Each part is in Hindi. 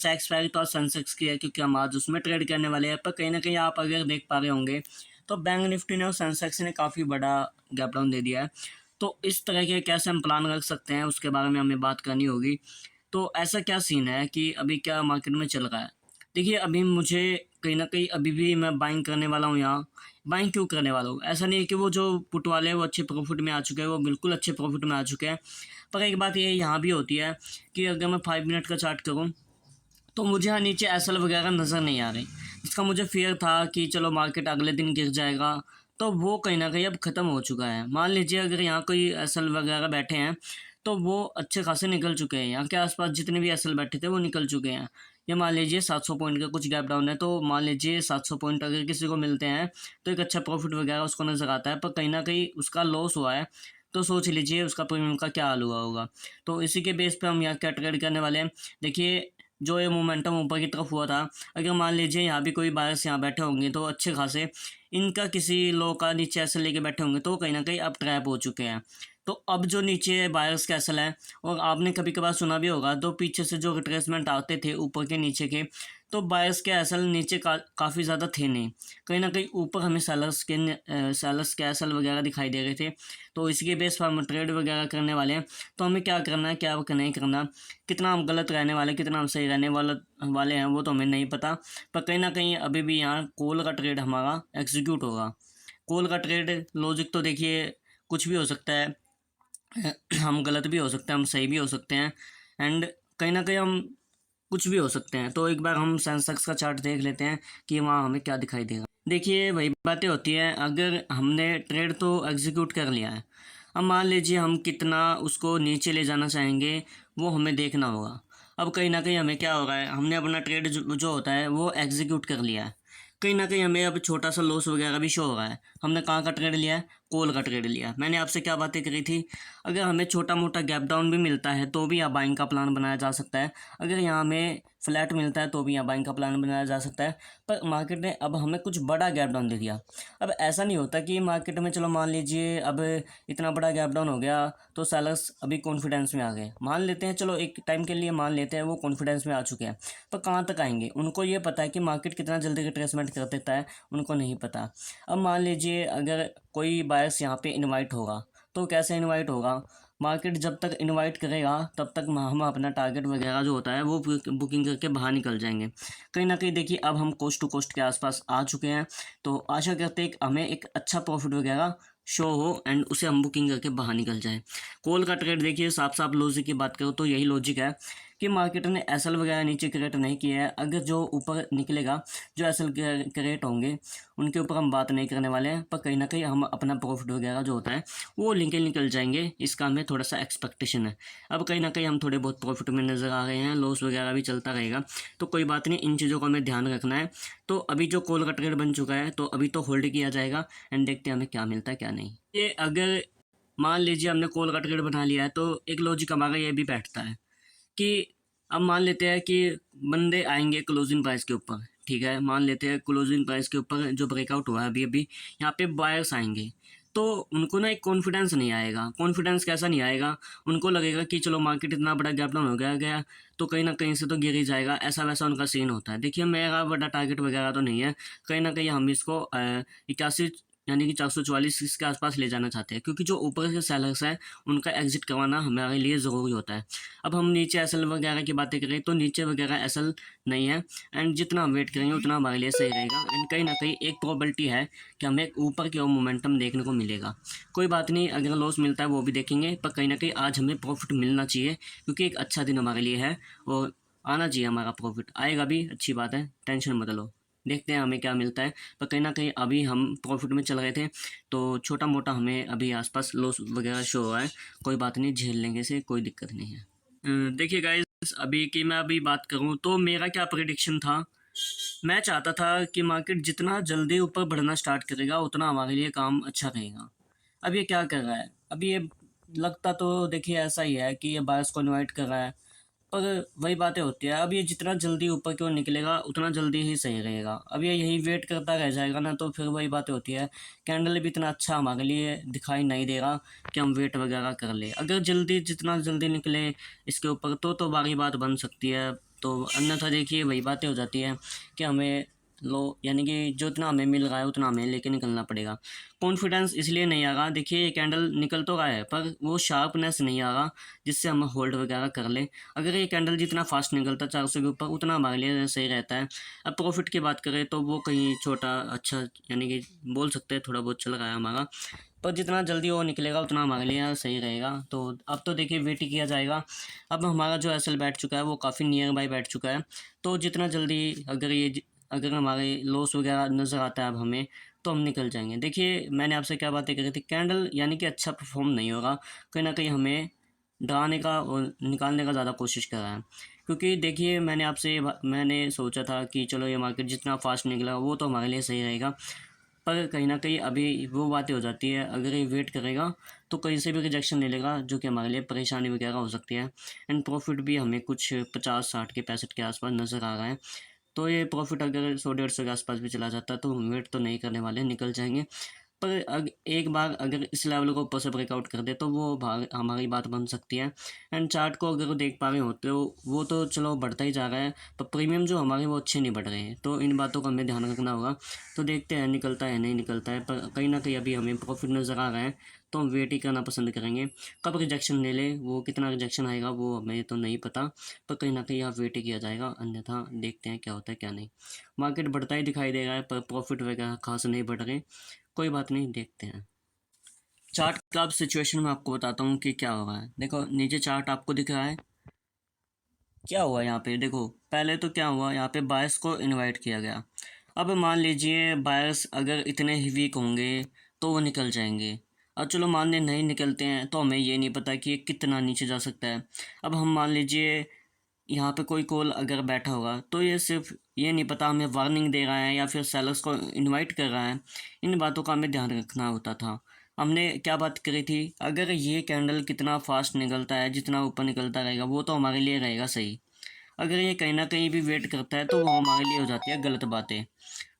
अच्छा एक्सपायरी तो आज सेंसेक्स की है क्योंकि हम आज उसमें ट्रेड करने वाले हैं। पर कहीं ना कहीं आप अगर देख पा रहे होंगे तो बैंक निफ्टी ने और सेंसेक्स ने काफ़ी बड़ा गैप डाउन दे दिया है। तो इस तरह के कैसे हम प्लान रख सकते हैं उसके बारे में हमें बात करनी होगी। तो ऐसा क्या सीन है कि अभी क्या मार्केट में चल रहा है? देखिए, अभी मुझे कहीं न कहीं अभी भी मैं बाइंग करने वाला हूँ यहाँ। बाइंग क्यों करने वाला हूँ? ऐसा नहीं है कि वो जो पुट वाले हैं वो अच्छे प्रॉफ़िट में आ चुके हैं, वो बिल्कुल अच्छे प्रॉफ़िट में आ चुके हैं। पर एक बात ये यहाँ भी होती है कि अगर मैं 5 मिनट का चार्ट करूँ तो मुझे यहाँ नीचे एसएल वगैरह नज़र नहीं आ रही, जिसका मुझे फ़ियर था कि चलो मार्केट अगले दिन गिर जाएगा, तो वो कहीं न कहीं अब ख़त्म हो चुका है। मान लीजिए अगर यहाँ कोई एसएल वगैरह बैठे हैं, तो वो अच्छे खासे निकल चुके हैं। यहाँ के आस-पास जितने भी एसएल बैठे थे वो निकल चुके हैं। या मान लीजिए 700 पॉइंट का कुछ गैप डाउन है, तो मान लीजिए 700 पॉइंट अगर किसी को मिलते हैं, तो एक अच्छा प्रॉफ़िट वगैरह उसको नज़र आता है, पर कहीं न कहीं उसका लॉस हुआ है, तो सोच लीजिए उसका प्रीमियम का क्या हाल हुआ होगा। तो इसी के बेस पे हम यहाँ क्या ट्रेड करने वाले हैं। देखिए, जो ये मोमेंटम ऊपर की तरफ हुआ था, अगर मान लीजिए यहाँ भी कोई बायर्स यहाँ बैठे होंगे तो अच्छे खासे इनका किसी लो का नीचे ऐसे लेके बैठे होंगे, तो कहीं न कहीं अब ट्रैप हो चुके हैं। तो अब जो नीचे बायर्स के एसल हैं, और आपने कभी-कभार सुना भी होगा, तो पीछे से जो रिट्रेसमेंट आते थे ऊपर के नीचे के, तो बायर्स के एसल नीचे काफ़ी ज़्यादा थे नहीं। कहीं न कहीं ऊपर हमें सेलर्स के एसल वगैरह दिखाई दे रहे थे। तो इसी के बेस पर हम ट्रेड वगैरह करने वाले हैं। तो हमें क्या करना है, क्या नहीं करना, कितना हम गलत रहने वाले, कितना हम सही रहने वाले हैं, वो तो हमें नहीं पता। पर कहीं न कहीं अभी भी यहाँ कॉल का ट्रेड हमारा एग्जीक्यूट होगा। कॉल का ट्रेड लॉजिक तो देखिए कुछ भी हो सकता है। हम गलत भी हो सकते हैं, हम सही भी हो सकते हैं, एंड कहीं न कहीं हम कुछ भी हो सकते हैं। तो एक बार हम सेंसेक्स का चार्ट देख लेते हैं कि वहाँ हमें क्या दिखाई देगा। देखिए, वही बातें होती हैं, अगर हमने ट्रेड तो एग्जीक्यूट कर लिया है, अब मान लीजिए हम कितना उसको नीचे ले जाना चाहेंगे, वो हमें देखना होगा। अब कहीं न कहीं हमें क्या हो रहा है, हमने अपना ट्रेड जो जो होता है वो एग्जीक्यूट कर लिया है। कहीं न कहीं हमें अब छोटा-सा लॉस वगैरह भी शो हो रहा है। हमने कहाँ का ट्रेड लिया है? कॉल का ट्रेड लिया है। मैंने आपसे क्या बातें करी थी? अगर हमें छोटा-मोटा गैप डाउन भी मिलता है तो भी यहाँ बाइंग का प्लान बनाया जा सकता है। अगर यहाँ हमें फ्लैट मिलता है तो भी यहाँ बाइंग का प्लान बनाया जा सकता है। पर मार्केट ने अब हमें कुछ बड़ा गैप डाउन दे दिया। अब ऐसा नहीं होता कि मार्केट में चलो मान लीजिए अब इतना बड़ा गैप डाउन हो गया तो सेलर्स अभी कॉन्फिडेंस में आ गए। मान लेते हैं, चलो एक टाइम के लिए मान लेते हैं वो कॉन्फिडेंस में आ चुके हैं। पर कहाँ तक आएँगे? उनको ये पता है कि मार्केट कितना जल्दी रिट्रेसमेंट कर देता है, उनको नहीं पता। अब मान लीजिए अगर कोई बायर्स यहाँ पे इनवाइट होगा, तो कैसे इनवाइट होगा? मार्केट जब तक इनवाइट करेगा तब तक हम अपना टारगेट वगैरह जो होता है वो बुकिंग करके बाहर निकल जाएंगे। कहीं ना कहीं देखिए, अब हम कोस्ट टू कोस्ट के आसपास आ चुके हैं, तो आशा करते हैं कि हमें एक अच्छा प्रॉफिट वगैरह शो हो एंड उसे हम बुकिंग करके बाहर निकल जाएं। कॉल का ट्रेड देखिए, साफ साफ लॉजिक की बात करो तो यही लॉजिक है कि मार्केट ने एसएल वगैरह नीचे क्रिएट नहीं किया है। अगर जो ऊपर निकलेगा, जो एसएल क्रिएट होंगे, उनके ऊपर हम बात नहीं करने वाले हैं। पर कहीं ना कहीं हम अपना प्रॉफिट वगैरह जो होता है वो निकल जाएंगे, इसका हमें थोड़ा सा एक्सपेक्टेशन है। अब कहीं ना कहीं हम थोड़े बहुत प्रॉफिट में नज़र आ रहे हैं, लॉस वगैरह भी चलता रहेगा, तो कोई बात नहीं, इन चीज़ों को हमें ध्यान रखना है। तो अभी जो कॉल का ट्रेड बन चुका है तो अभी तो होल्ड किया जाएगा एंड देखते हैं हमें क्या मिलता है क्या नहीं। ये अगर मान लीजिए हमने कॉल का ट्रेड बना लिया है तो एक लॉजिक हमारा ये भी बैठता है कि अब मान लेते हैं कि बंदे आएंगे क्लोजिंग प्राइस के ऊपर, ठीक है, मान लेते हैं क्लोजिंग प्राइस के ऊपर जो ब्रेकआउट हुआ है अभी अभी, यहाँ पे बायर्स आएंगे, तो उनको ना एक कॉन्फिडेंस नहीं आएगा। कॉन्फिडेंस कैसा नहीं आएगा? उनको लगेगा कि चलो मार्केट इतना बड़ा गैप डाउन हो गया तो कहीं ना कहीं से तो गिर ही जाएगा, ऐसा वैसा उनका सीन होता है। देखिए, मेरा बड़ा टारगेट वगैरह तो नहीं है, कहीं ना कहीं हम इसको 81 यानी कि 444 इसके आसपास ले जाना चाहते हैं, क्योंकि जो ऊपर के सेलर्स हैं उनका एग्जिट करवाना हमारे लिए ज़रूरी होता है। अब हम नीचे एसएल वगैरह की बातें करें तो नीचे वगैरह एसएल नहीं है, एंड जितना हम वेट करेंगे उतना हमारे लिए सही रहेगा, एंड कहीं ना कहीं एक प्रोबेबिलिटी है कि हमें ऊपर की ओर मोमेंटम देखने को मिलेगा। कोई बात नहीं, अगर लॉस मिलता है वो भी देखेंगे, पर कहीं ना कहीं आज हमें प्रॉफिट मिलना चाहिए, क्योंकि एक अच्छा दिन हमारे लिए है और आना चाहिए हमारा प्रॉफिट। आएगा भी, अच्छी बात है, टेंशन मत लो, देखते हैं हमें क्या मिलता है। पर कहीं ना कहीं अभी हम प्रॉफिट में चल रहे थे, तो छोटा मोटा हमें अभी आसपास लॉस वगैरह शो हो रहा है, कोई बात नहीं, झेल लेंगे, से कोई दिक्कत नहीं है। देखिए गाइस, अभी की मैं अभी बात करूं तो मेरा क्या प्रेडिक्शन था। मैं चाहता था कि मार्केट जितना जल्दी ऊपर बढ़ना स्टार्ट करेगा उतना हमारे लिए काम अच्छा रहेगा। अब ये क्या कर रहा है? अब ये लगता तो देखिए ऐसा ही है कि ये बायर्स को इनवाइट कर रहा है, पर वही बातें होती है। अब ये जितना जल्दी ऊपर की ओर निकलेगा उतना जल्दी ही सही रहेगा। अब ये यही वेट करता रह जाएगा ना, तो फिर वही बातें होती है, कैंडल भी इतना अच्छा हमारे लिए दिखाई नहीं दे रहा कि हम वेट वगैरह कर ले। अगर जल्दी जितना जल्दी निकले इसके ऊपर तो बारी बात बन सकती है, तो अन्यथा देखिए वही बातें हो जाती है कि हमें लो यानी कि जो इतना हमें मिल रहा है उतना हमें लेके निकलना पड़ेगा। कॉन्फिडेंस इसलिए नहीं आ रहा, देखिए ये कैंडल निकल तो रहा है पर वो शार्पनेस नहीं आ रहा जिससे हम होल्ड वगैरह कर लें। अगर ये कैंडल जितना फास्ट निकलता 400 के ऊपर उतना हमारे लिए सही रहता है। अब प्रॉफिट की बात करें तो वो कहीं छोटा अच्छा यानी कि बोल सकते हैं थोड़ा बहुत चल रहा है हमारा, पर जितना जल्दी वो निकलेगा उतना हमारे लिए सही रहेगा। तो अब तो देखिए वेट ही किया जाएगा। अब हमारा जो एसएल बैठ चुका है वो काफ़ी नियर बाय बैठ चुका है, तो जितना जल्दी अगर हमारे लॉस वगैरह नज़र आता है अब हमें, तो हम निकल जाएंगे। देखिए मैंने आपसे क्या बातें करी थी, कैंडल यानी कि अच्छा परफॉर्म नहीं होगा, कहीं ना कहीं हमें डराने का और निकालने का ज़्यादा कोशिश कर रहा है। क्योंकि देखिए मैंने सोचा था कि चलो ये मार्केट जितना फास्ट निकला वो तो हमारे लिए सही रहेगा, पर कहीं न कहीं अभी वो बातें हो जाती है, अगर ये वेट करेगा तो कहीं से भी रिजेक्शन ले लेगा जो कि हमारे लिए परेशानी वगैरह हो सकती है। एंड प्रॉफिट भी हमें कुछ 50-60 के 65 के आसपास नज़र आ रहा है। तो ये प्रॉफिट अगर 100-150 के आसपास भी चला जाता है तो हम वेट तो नहीं करने वाले, निकल जाएंगे। पर एक बार अगर इस लेवल को ऊपर से ब्रेकआउट कर दे तो वो हमारी बात बन सकती है। एंड चार्ट को अगर वो देख पा रहे होते हो वो तो चलो बढ़ता ही जा रहा है, पर प्रीमियम जो हमारे वो अच्छे नहीं बढ़ रहे हैं, तो इन बातों का हमें ध्यान रखना होगा। तो देखते हैं निकलता है नहीं निकलता है, पर कहीं ना कहीं अभी हमें प्रॉफिट नज़र आ रहा है तो हम वेट ही करना पसंद करेंगे। कब रिजेक्शन ले ले, वो कितना रिजेक्शन आएगा वो हमें तो नहीं पता, पर कहीं ना कहीं यहाँ वेट ही किया जाएगा, अन्यथा देखते हैं क्या होता है क्या नहीं। मार्केट बढ़ता ही दिखाई दे रहा है पर प्रॉफिट वगैरह खास नहीं बढ़ रहे, कोई बात नहीं, देखते हैं। चार्ट का अब सिचुएशन मैं आपको बताता हूँ कि क्या हो रहा है। देखो नीचे चार्ट आपको दिख रहा है, क्या हुआ यहाँ पे देखो, पहले तो क्या हुआ यहाँ पे बायर्स को इनवाइट किया गया। अब मान लीजिए बायर्स अगर इतने ही वीक होंगे तो वो निकल जाएंगे। अब चलो मान लें नहीं निकलते हैं तो हमें ये नहीं पता कि ये कितना नीचे जा सकता है। अब हम मान लीजिए यहाँ पे कोई कॉल अगर बैठा होगा तो ये सिर्फ ये नहीं पता हमें वार्निंग दे रहा है या फिर सेलर्स को इनवाइट कर रहा है, इन बातों का हमें ध्यान रखना होता था। हमने क्या बात करी थी, अगर ये कैंडल कितना फास्ट निकलता है जितना ऊपर निकलता रहेगा वो तो हमारे लिए रहेगा सही। अगर ये कहीं ना कहीं भी वेट करता है तो वो हमारे लिए हो जाती है गलत बातें।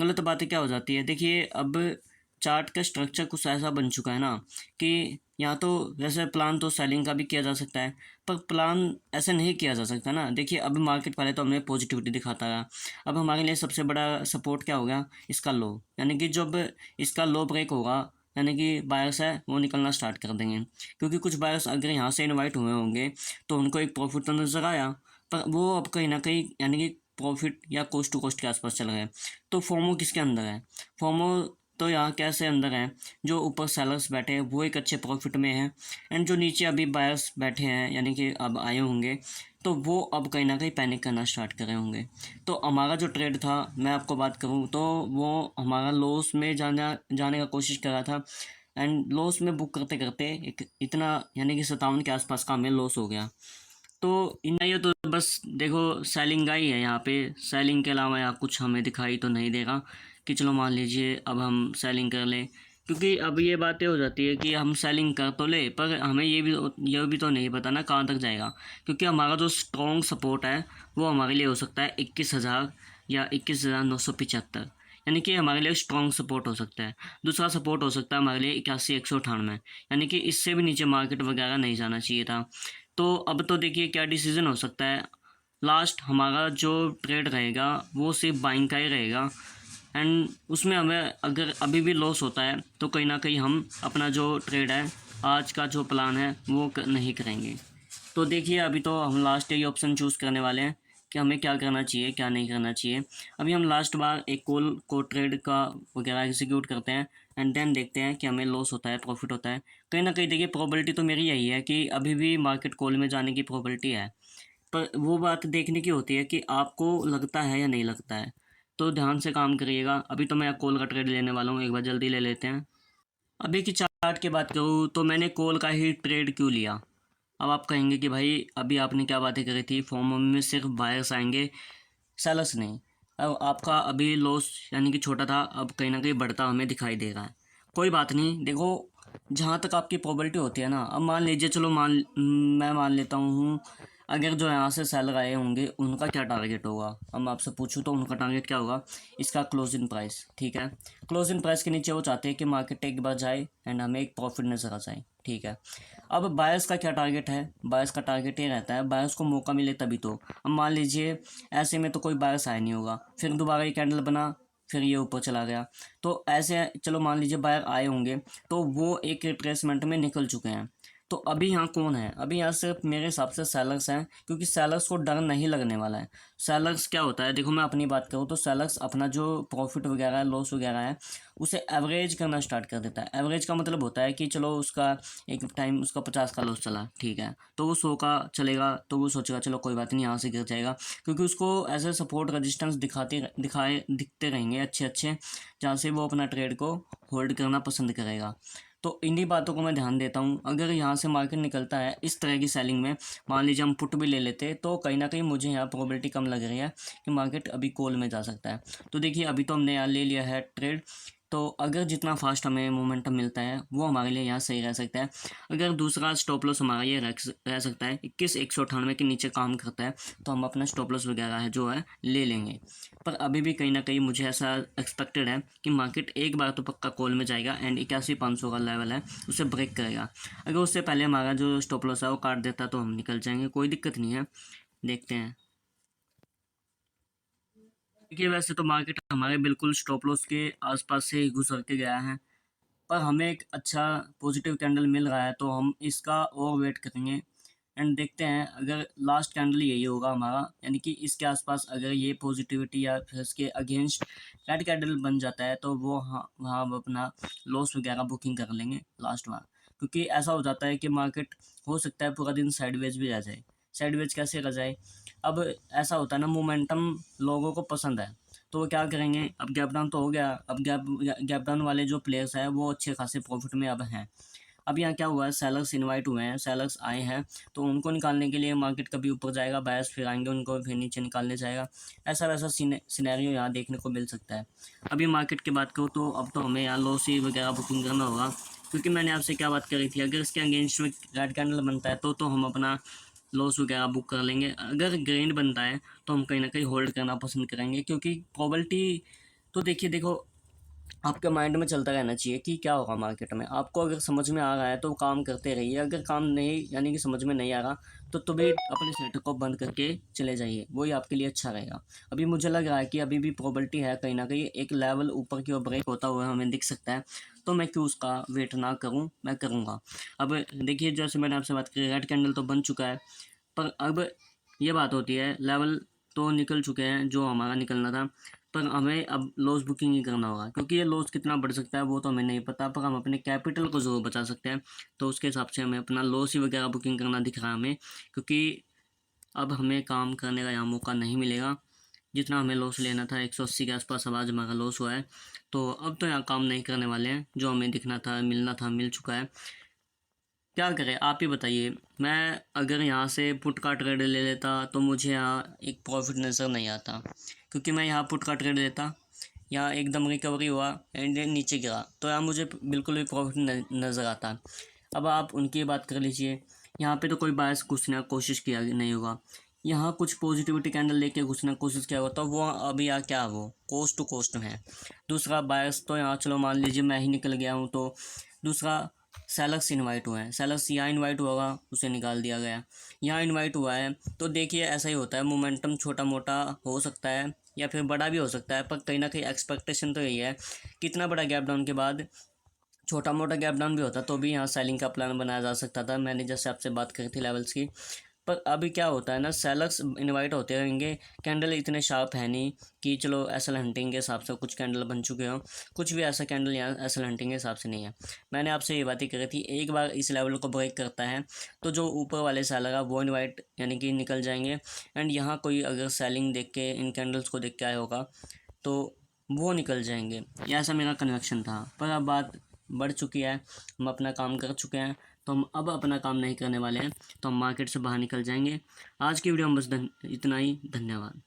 गलत बातें क्या हो जाती है, देखिए अब चार्ट का स्ट्रक्चर कुछ ऐसा बन चुका है ना कि यहाँ तो वैसे प्लान तो सेलिंग का भी किया जा सकता है, पर प्लान ऐसे नहीं किया जा सकता ना। देखिए अब मार्केट पहले तो हमें पॉजिटिविटी दिखाता है, अब हमारे लिए सबसे बड़ा सपोर्ट क्या होगा, इसका लो, यानी कि जब इसका लो ब्रेक होगा यानी कि बायर्स है वो निकलना स्टार्ट कर देंगे। क्योंकि कुछ बायर्स अगर यहाँ से इन्वाइट हुए होंगे तो उनको एक प्रॉफिट तो नज़र आया, पर वो अब कहीं ना कहीं यानी कि प्रॉफिट या कोस्ट टू कोस्ट के आसपास चल गए। तो फोमो किसके अंदर है, फोमो तो यहाँ कैसे अंदर है, जो ऊपर सेलर्स बैठे हैं वो एक अच्छे प्रॉफिट में है, एंड जो नीचे अभी बायर्स बैठे हैं यानी कि अब आए होंगे तो वो अब कहीं ना कहीं पैनिक करना स्टार्ट कर रहे होंगे। तो हमारा जो ट्रेड था मैं आपको बात करूँ तो वो हमारा लॉस में जाने का कोशिश कर रहा था, एंड लॉस में बुक करते करते एक इतना यानी कि 57 के आसपास का हमें लॉस हो गया। तो इतना ये तो बस देखो सेलिंग का ही है, यहाँ पे सेलिंग के अलावा यहाँ कुछ हमें दिखाई तो नहीं देगा कि चलो मान लीजिए अब हम सेलिंग कर लें। क्योंकि अब ये बातें हो जाती है कि हम सेलिंग कर तो ले पर हमें ये भी तो नहीं पता ना कहाँ तक जाएगा। क्योंकि हमारा जो स्ट्रॉन्ग सपोर्ट है वो हमारे लिए हो सकता है 21,000 या 21,975, यानी कि हमारे लिए स्ट्रॉन्ग सपोर्ट हो सकता है। दूसरा सपोर्ट हो सकता है हमारे लिए 81,198, यानी कि इससे भी नीचे मार्केट वगैरह नहीं जाना चाहिए था। तो अब तो देखिए क्या डिसीजन हो सकता है, लास्ट हमारा जो ट्रेड रहेगा वो सिर्फ बाइंग का ही रहेगा, एंड उसमें हमें अगर अभी भी लॉस होता है तो कहीं ना कहीं हम अपना जो ट्रेड है आज का जो प्लान है वो नहीं करेंगे। तो देखिए अभी तो हम लास्ट यही ऑप्शन चूज़ करने वाले हैं कि हमें क्या करना चाहिए क्या नहीं करना चाहिए। अभी हम लास्ट बार एक कॉल को ट्रेड का वगैरह एग्जीक्यूट करते हैं एंड देन देखते हैं कि हमें लॉस होता है प्रॉफिट होता है। कहीं ना कहीं देखिए प्रोबेबिलिटी तो मेरी यही है कि अभी भी मार्केट कॉल में जाने की प्रोबेबिलिटी है, पर वो बात देखने की होती है कि आपको लगता है या नहीं लगता है। तो ध्यान से काम करिएगा। अभी तो मैं कॉल का ट्रेड लेने वाला हूँ, एक बार जल्दी ले लेते हैं। अभी की चार्ट की बात करूँ तो मैंने कॉल का ही ट्रेड क्यों लिया। अब आप कहेंगे कि भाई अभी आपने क्या बातें करी थी, फॉर्म में सिर्फ बायर्स आएंगे सेलर्स नहीं। अब आपका अभी लॉस यानी कि छोटा था, अब कहीं ना कहीं बढ़ता हमें दिखाई दे रहा है। कोई बात नहीं, देखो जहाँ तक आपकी प्रोबेबिलिटी होती है ना, अब मान लीजिए चलो मैं मान लेता हूँ अगर जो यहाँ से सेलर आए होंगे उनका क्या टारगेट होगा, अब मैं आपसे पूछूँ तो उनका टारगेट क्या होगा, इसका क्लोजिंग प्राइस, ठीक है। क्लोजिंग प्राइस के नीचे वो चाहते हैं कि मार्केट एक बार जाए एंड हमें एक प्रॉफिट नज़र आ जाए, ठीक है। अब बायर्स का क्या टारगेट है, बायर्स का टारगेट ये रहता है, बायर्स को मौका मिले तभी तो। अब मान लीजिए ऐसे में तो कोई बायर्स आया नहीं होगा, फिर दोबारा ये कैंडल बना, फिर ये ऊपर चला गया, तो ऐसे चलो मान लीजिए बायर आए होंगे तो वो एक रिट्रेसमेंट में निकल चुके हैं। तो अभी यहाँ कौन है, अभी यहाँ सिर्फ मेरे हिसाब से सेलर्स हैं, क्योंकि सेलर्स को डर नहीं लगने वाला है। सेलर्स क्या होता है, देखो मैं अपनी बात करूँ तो सेलर्स अपना जो प्रॉफिट वगैरह है, लॉस वगैरह है, उसे एवरेज करना स्टार्ट कर देता है। एवरेज का मतलब होता है कि चलो उसका एक टाइम उसका 50 का लॉस चला, ठीक है, तो वो 100 का चलेगा तो वो सोचेगा चलो कोई बात नहीं, यहाँ से गिर जाएगा, क्योंकि उसको ऐसे सपोर्ट रजिस्टेंस दिखते रहेंगे अच्छे अच्छे, जहाँ से वो अपना ट्रेड को होल्ड करना पसंद करेगा। तो इन्हीं बातों को मैं ध्यान देता हूँ। अगर यहाँ से मार्केट निकलता है इस तरह की सेलिंग में, मान लीजिए हम पुट भी ले लेते, तो कहीं ना कहीं मुझे यहाँ प्रोबेबिलिटी कम लग रही है कि मार्केट अभी कॉल में जा सकता है। तो देखिए अभी तो हमने यहाँ ले लिया है ट्रेड, तो अगर जितना फास्ट हमें मोमेंटम मिलता है वो हमारे लिए यहाँ सही रह सकता है। अगर दूसरा स्टॉप लॉस हमारा ये रह सकता है 21,198 के नीचे काम करता है, तो हम अपना स्टॉप लॉस वगैरह है जो है ले लेंगे। पर अभी भी कहीं ना कहीं मुझे ऐसा एक्सपेक्टेड है कि मार्केट एक बार तो पक्का कॉल में जाएगा एंड 81,500 का लेवल है उसे ब्रेक करेगा। अगर उससे पहले हमारा जो स्टॉप लॉस है वो काट देता तो हम निकल जाएंगे, कोई दिक्कत नहीं है, देखते हैं। देखिए वैसे तो मार्केट हमारे बिल्कुल स्टॉप लॉस के आसपास से ही गुजर के गया है, पर हमें एक अच्छा पॉजिटिव कैंडल मिल रहा है तो हम इसका और वेट करेंगे एंड देखते हैं। अगर लास्ट कैंडल यही होगा हमारा, यानी कि इसके आसपास अगर ये पॉजिटिविटी या फिर इसके अगेंस्ट रेड कैंडल बन जाता है तो वो वहाँ हम अपना लॉस वगैरह बुकिंग कर लेंगे लास्ट बार। क्योंकि ऐसा हो जाता है कि मार्केट हो सकता है पूरा दिन साइडवेज भी आ जाए। साइडवेज कैसे रह जाए, अब ऐसा होता है ना, मोमेंटम लोगों को पसंद है तो वो क्या करेंगे, अब गैप डाउन तो हो गया, अब गैप डाउन वाले जो प्लेयर्स हैं वो अच्छे खासे प्रॉफिट में अब हैं। अब यहाँ क्या हुआ है, सेलर्स इनवाइट हुए हैं, सेलर्स आए हैं, तो उनको निकालने के लिए मार्केट कभी ऊपर जाएगा, बायर्स फिर आएंगे उनको फिर नीचे निकालने जाएगा। ऐसा वैसा सिनेरियो यहाँ देखने को मिल सकता है। अभी मार्केट की बात करूँ तो अब तो हमें यहाँ लॉस ही वगैरह बुकिंग करना होगा, क्योंकि मैंने आपसे क्या बात करी थी, अगर इसके अगेंस्ट में रेड कैंडल बनता है तो हम अपना लॉस वगैरह बुक कर लेंगे। अगर ग्रेन बनता है तो हम कहीं ना कहीं होल्ड करना पसंद करेंगे, क्योंकि प्रोबेबिलिटी तो देखो आपके माइंड में चलता रहना चाहिए कि क्या होगा मार्केट में। आपको अगर समझ में आ रहा है तो काम करते रहिए, अगर काम नहीं यानी कि समझ में नहीं आ रहा तो भी अपने सेट को बंद करके चले जाइए, वही आपके लिए अच्छा रहेगा। अभी मुझे लग रहा है कि अभी भी प्रोबेबिलिटी है कहीं ना कहीं एक लेवल ऊपर की ओर ब्रेक होता हुआ हमें दिख सकता है, तो मैं क्यों उसका वेट ना करूं, मैं करूंगा। अब देखिए जैसे मैंने आपसे बात की, रेड कैंडल तो बन चुका है, पर अब ये बात होती है लेवल तो निकल चुके हैं जो हमारा निकलना था, पर हमें अब लॉस बुकिंग ही करना होगा, क्योंकि ये लॉस कितना बढ़ सकता है वो तो हमें नहीं पता, पर हम अपने कैपिटल को ज़रूर बचा सकते हैं। तो उसके हिसाब से हमें अपना लॉस ही वगैरह बुकिंग करना दिख रहा है हमें, क्योंकि अब हमें काम करने का यहाँ मौका नहीं मिलेगा। जितना हमें लॉस लेना था 180 के आसपास अब आज हमारा लॉस हुआ है, तो अब तो यहाँ काम नहीं करने वाले हैं, जो हमें दिखना था मिलना था मिल चुका है। क्या करें आप ही बताइए। मैं अगर यहाँ से पुट का ट्रेड ले लेता तो मुझे यहाँ एक प्रॉफिट नज़र नहीं आता, क्योंकि मैं यहाँ पुट का ट्रेड लेता, यहाँ एकदम रिकवरी हुआ एंड नीचे गिरा तो यहाँ मुझे बिल्कुल भी प्रॉफिट नज़र आता। अब आप उनकी बात कर लीजिए, यहाँ पे तो कोई बायस घुसने की कोशिश किया नहीं होगा, यहाँ कुछ पॉजिटिविटी कैंडल लेके घुसने की कोशिश किया होगा तो वो अभी यहाँ क्या वो कोस्ट टू कोस्ट में है। दूसरा बायस तो यहाँ चलो मान लीजिए मैं ही निकल गया हूँ, तो दूसरा सेलर्स इनवाइट हुए हैं, सेलर्स यहाँ इनवाइट हुआ उसे निकाल दिया गया, यहाँ इनवाइट हुआ है, तो देखिए ऐसा ही होता है, मोमेंटम छोटा मोटा हो सकता है या फिर बड़ा भी हो सकता है, पर कहीं ना कहीं एक्सपेक्टेशन तो यही है कितना बड़ा गैप डाउन के बाद छोटा मोटा गैप डाउन भी होता तो भी यहाँ सेलिंग का प्लान बनाया जा सकता था, मैंने जैसे आपसे बात करी थी लेवल्स की। पर अभी क्या होता है ना, सेलर्स इनवाइट होते रहेंगे, कैंडल इतने शार्प है नहीं कि चलो एसएल हंटिंग के हिसाब से कुछ कैंडल बन चुके हों, कुछ भी ऐसा कैंडल यहाँ एसएल हंटिंग के हिसाब से नहीं है। मैंने आपसे ये बात ही करी थी, एक बार इस लेवल को ब्रेक करता है तो जो ऊपर वाले सेलर है वो इन्वाइट यानी कि निकल जाएंगे, एंड यहाँ कोई अगर सेलिंग देख के इन कैंडल्स को देख के आया होगा तो वो निकल जाएंगे, ये ऐसा मेरा कन्वेक्शन था। पर अब बात बढ़ चुकी है, हम अपना काम कर चुके हैं, तो हम अब अपना काम नहीं करने वाले हैं, तो हम मार्केट से बाहर निकल जाएंगे। आज की वीडियो में बस इतना ही, धन्यवाद।